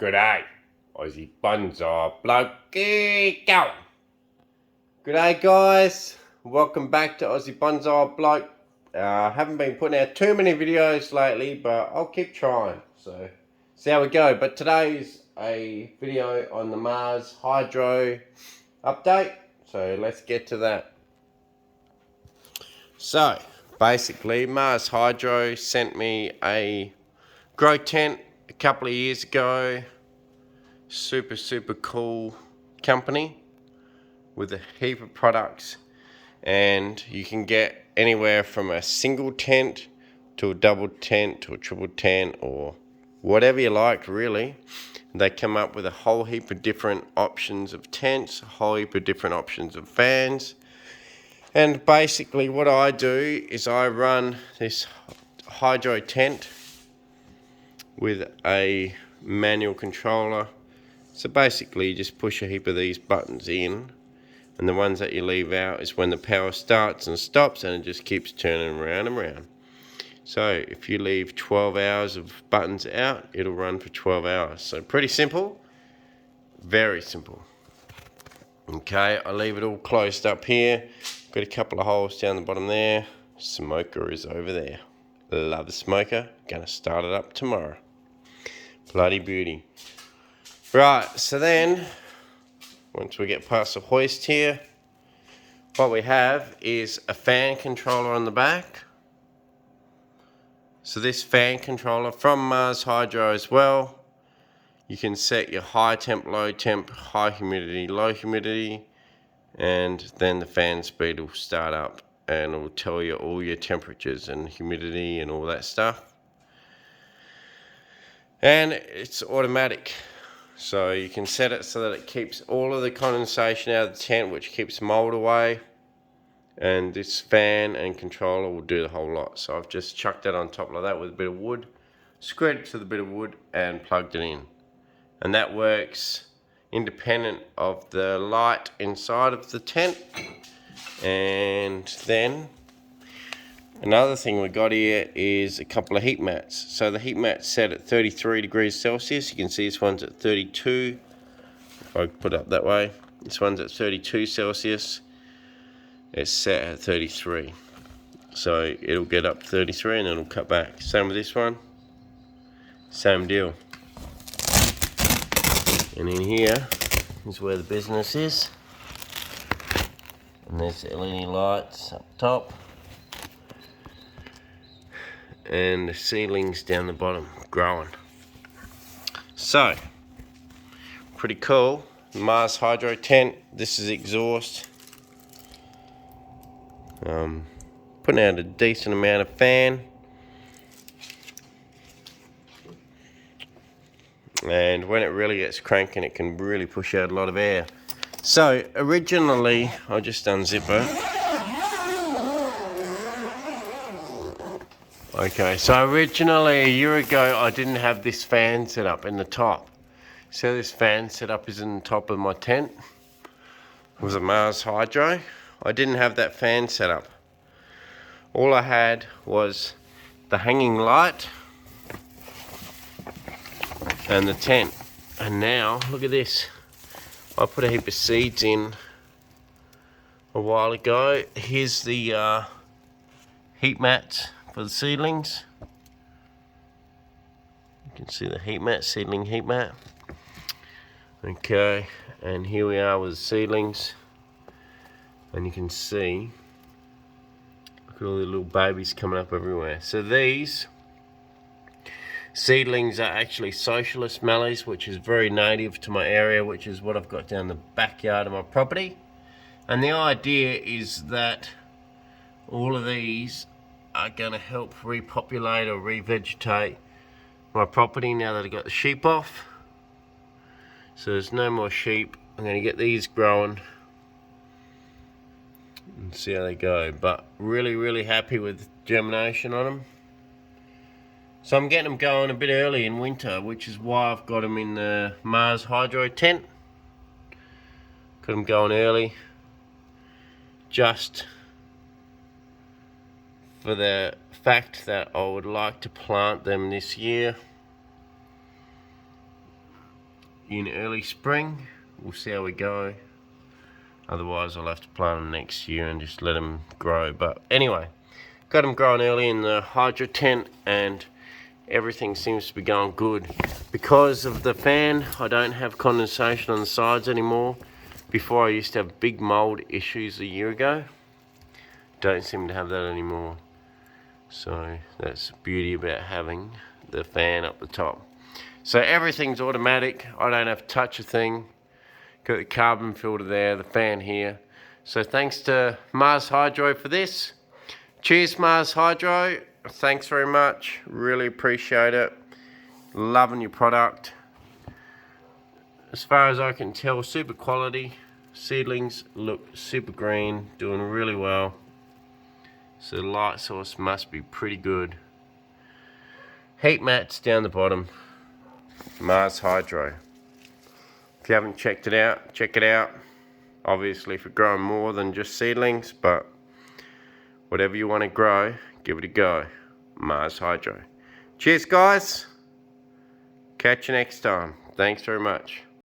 G'day, Aussie Bonsai Blokey, go! G'day guys, welcome back to Aussie Bonsai Bloke. Haven't been putting out too many videos lately, but I'll keep trying, so see how we go. But today's a video on the Mars Hydro update, so let's get to that. So, basically, Mars Hydro sent me a grow tent a couple of years ago. Super cool company with a heap of products, and you can get anywhere from a single tent to a double tent to a triple tent or whatever you like, really. They come up with a whole heap of different options of tents, a whole heap of different options of fans. And basically what I do is I run this hydro tent with a manual controller. So basically you just push a heap of these buttons in, and the ones that you leave out is when the power starts and stops, and it just keeps turning around and around. So if you leave 12 hours of buttons out, it'll run for 12 hours. So pretty simple, very simple. Okay, I leave it all closed up here. Got a couple of holes down the bottom there. Smoker is over there. Love the smoker. Gonna start it up tomorrow. Bloody beauty. Right, so then, once we get past the hoist here, what we have is a fan controller on the back. So this fan controller from Mars Hydro as well. You can set your high temp, low temp, high humidity, low humidity, and then the fan speed will start up and it will tell you all your temperatures and humidity and all that stuff. And it's automatic. So you can set it so that it keeps all of the condensation out of the tent, which keeps mold away. And this fan and controller will do the whole lot. So I've just chucked that on top like that with a bit of wood, screwed it to the bit of wood and plugged it in. And that works independent of the light inside of the tent. And then another thing we got here is a couple of heat mats. So the heat mat's set at 33 degrees Celsius. You can see this one's at 32. If I put it up that way, this one's at 32 Celsius. It's set at 33. So it'll get up to 33 and then it'll cut back. Same with this one. Same deal. And in here is where the business is. And there's LED lights up top. And the seedlings down the bottom growing. So, pretty cool. Mars Hydro tent. This is exhaust. Putting out a decent amount of fan. And when it really gets cranking, it can really push out a lot of air. So originally, I'll just unzip it. Okay, so originally a year ago I didn't have this fan set up in the top. So this fan setup is in the top of my tent. It was a Mars Hydro. I didn't have that fan set up. All I had was the hanging light and the tent. And now, look at this. I put a heap of seeds in a while ago. Here's the heat mats for the seedlings. You can see the heat mat, seedling heat mat. Okay, and here we are with the seedlings. And you can see, look at all the little babies coming up everywhere. So these seedlings are actually socialist mallees, which is very native to my area, which is what I've got down the backyard of my property. And the idea is that all of these are going to help repopulate or revegetate my property now that I got the sheep off. So there's no more sheep. I'm going to get these growing and see how they go. But really happy with germination on them. So I'm getting them going a bit early in winter, which is why I've got them in the Mars Hydro tent. Got them going early, just for the fact that I would like to plant them this year. in early spring. We'll see how we go. Otherwise I'll have to plant them next year and just let them grow. But anyway, got them growing early in the hydro tent and everything seems to be going good. Because of the fan, I don't have condensation on the sides anymore. Before I used to have big mold issues a year ago. Don't seem to have that anymore. So that's the beauty about having the fan up the top. So everything's automatic. I don't have to touch a thing. Got the carbon filter there, the fan here. So thanks to Mars Hydro for this. Cheers, Mars Hydro. Thanks very much. Really appreciate it. Loving your product. As far as I can tell, super quality. Seedlings look super green, doing really well. So the light source must be pretty good. Heat mats down the bottom. Mars Hydro. If you haven't checked it out, check it out. Obviously if you're growing more than just seedlings, but whatever you want to grow, give it a go. Mars Hydro. Cheers guys. Catch you next time. Thanks very much.